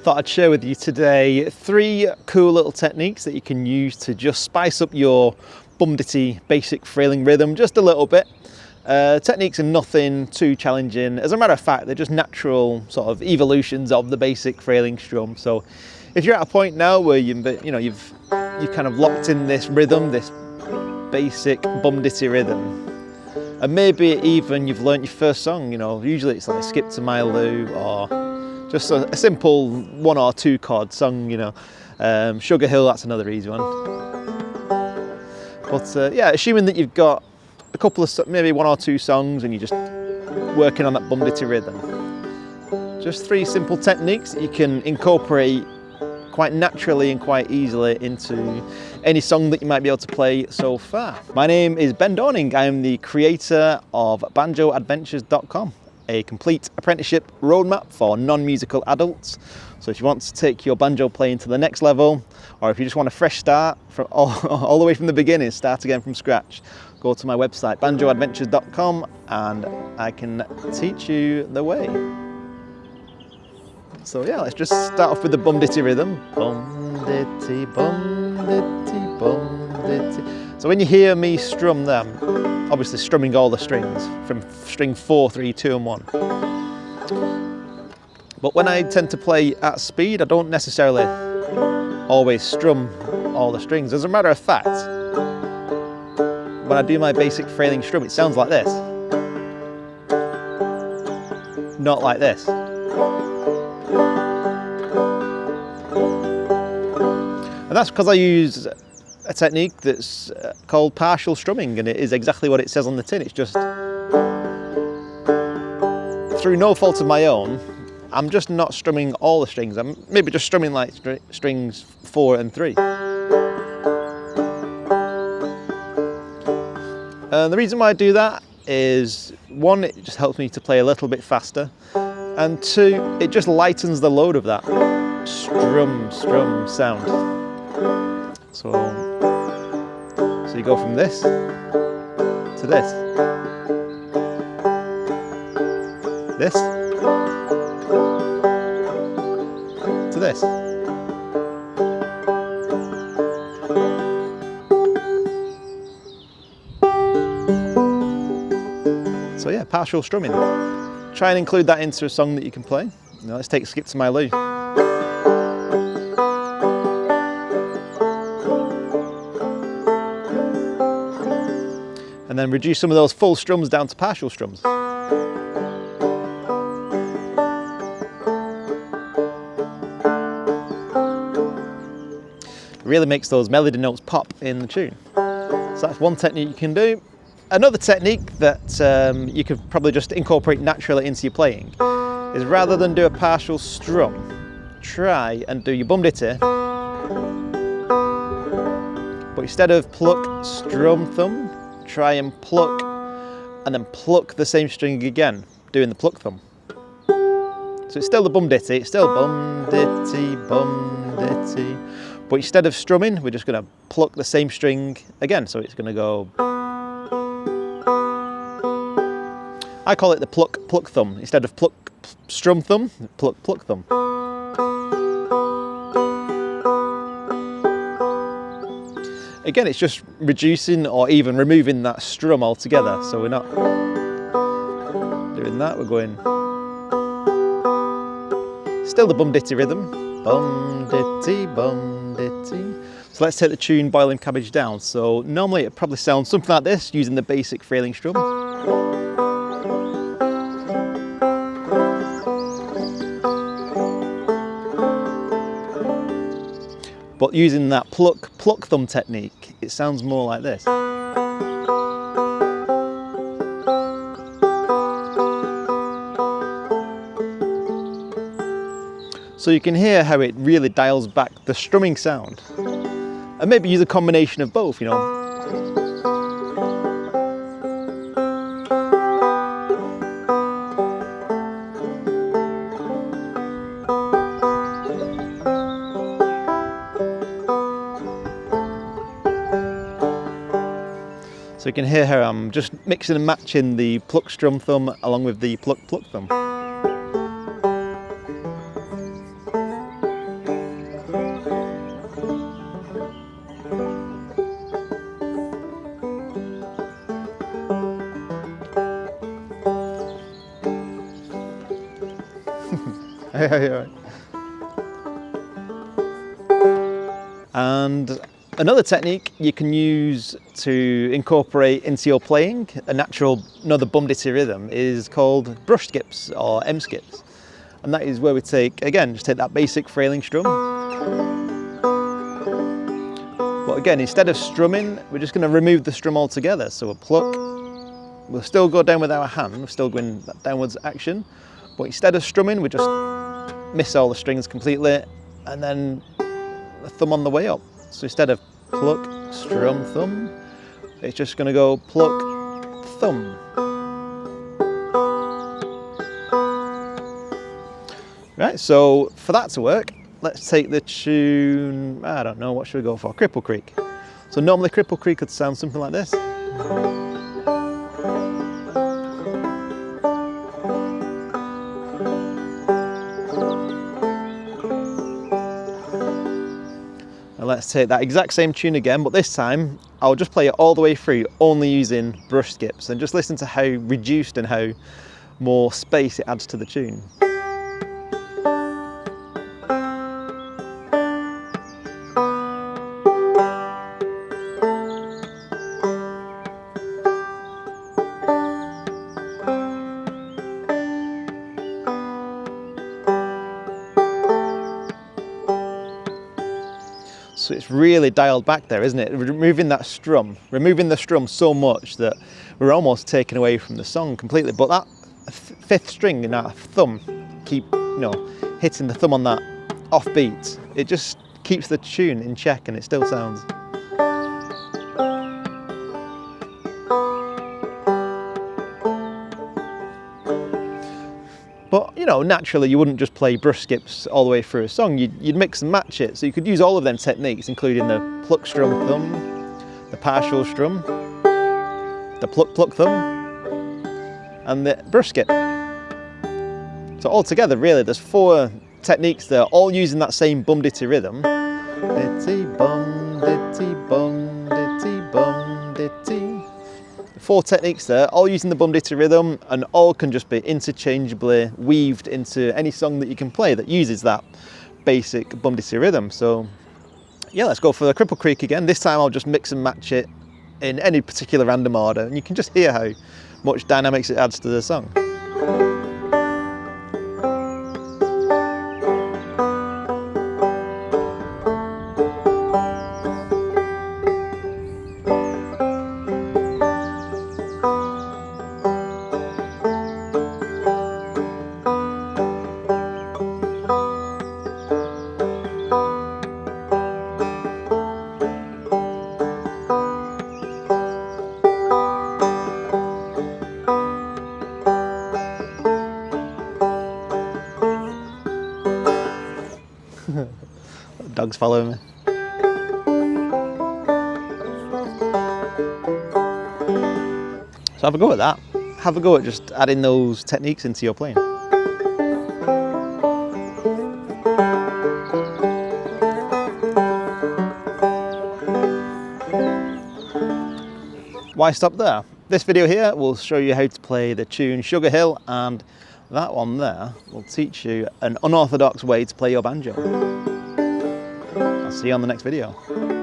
Thought I'd share with you today 3 cool little techniques that you can use to just spice up your bum-ditty basic frailing rhythm just a little bit. Techniques are nothing too challenging. As a matter of fact, they're just natural sort of evolutions of the basic frailing strum. So if you're at a point now where you've kind of locked in this rhythm, this basic bum-ditty rhythm, and maybe even you've learnt your first song, usually it's like Skip to My Lou or just a simple 1 or 2 chord song, Sugar Hill, that's another easy one. But yeah, assuming that you've got a couple of, maybe 1 or 2 songs and you're just working on that bum-ditty rhythm. Just 3 simple techniques that you can incorporate quite naturally and quite easily into any song that you might be able to play so far. My name is Ben Dorning. I am the creator of banjoadventures.com, a complete apprenticeship roadmap for non-musical adults. So if you want to take your banjo playing to the next level, or if you just want a fresh start from all the way from the beginning, start again from scratch, go to my website banjoadventures.com and I can teach you the way. So yeah, let's just start off with the bum-ditty rhythm. Bum-ditty, bum-ditty, bum-ditty. So when you hear me strum there, I'm obviously strumming all the strings from string 4, 3, 2 and 1. But when I tend to play at speed, I don't necessarily always strum all the strings. As a matter of fact, when I do my basic frailing strum, it sounds like this. Not like this. And that's because I use a technique that's called partial strumming, and it is exactly what it says on the tin. It's just, through no fault of my own, I'm just not strumming all the strings. I'm maybe just strumming like strings 4 and 3. And the reason why I do that is, 1, it just helps me to play a little bit faster, and 2, it just lightens the load of that strum sound. So you go from this to this, this to this. So yeah, partial strumming. Try and include that into a song that you can play. Let's take Skip to My Lou. And then reduce some of those full strums down to partial strums. It really makes those melody notes pop in the tune. So that's one technique you can do. Another technique that you could probably just incorporate naturally into your playing is, rather than do a partial strum, try and do your bum-ditty, but instead of pluck, strum, thumb, try and pluck, and then pluck the same string again, doing the pluck thumb. So it's still the bum-ditty, it's still bum-ditty, bum-ditty, but instead of strumming, we're just going to pluck the same string again. So it's going to go, I call it the pluck thumb. Instead of pluck strum thumb, pluck thumb. Again, it's just reducing or even removing that strum altogether. So we're not doing that, we're going still the bum-ditty rhythm. Bum-ditty, bum-ditty. So let's take the tune Boiling Cabbage down. So normally it probably sounds something like this using the basic frailing strum. But using that pluck thumb technique, it sounds more like this. So you can hear how it really dials back the strumming sound. And maybe use a combination of both, So you can hear how I'm just mixing and matching the pluck strum thumb along with the pluck thumb. And another technique you can use to incorporate into your playing another bum-ditty rhythm is called brush skips or M skips. And that is where we take that basic frailing strum. But again, instead of strumming, we're just going to remove the strum altogether. So we'll pluck, we'll still go down with our hand, we're still going that downwards action. But instead of strumming, we just miss all the strings completely and then the thumb on the way up. So instead of pluck, strum, thumb, it's just going to go pluck, thumb. Right, so for that to work, let's take the tune, I don't know, what should we go for? Cripple Creek. So normally Cripple Creek would sound something like this. And let's take that exact same tune again, but this time I'll just play it all the way through, only using brush skips, and just listen to how reduced and how more space it adds to the tune. So it's really dialed back there, isn't it? Removing the strum so much that we're almost taken away from the song completely. But that fifth string and that thumb, keep hitting the thumb on that off beat. It just keeps the tune in check and it still sounds. But naturally you wouldn't just play brush skips all the way through a song, you'd mix and match it. So you could use all of them techniques, including the pluck strum thumb, the partial strum, the pluck pluck thumb, and the brush skip. So altogether really there's 4 techniques there, all using that same bum-ditty rhythm. Ditty bum, ditty bum, ditty bum, ditty. 4 techniques there, all using the bum-ditty rhythm, and all can just be interchangeably weaved into any song that you can play that uses that basic bum-ditty rhythm. So yeah, let's go for the Cripple Creek again. This time I'll just mix and match it in any particular random order, and you can just hear how much dynamics it adds to the song. Dog's following me. So have a go at that. Have a go at just adding those techniques into your playing. Why stop there? This video here will show you how to play the tune Sugar Hill, and that one there will teach you an unorthodox way to play your banjo. I'll see you on the next video.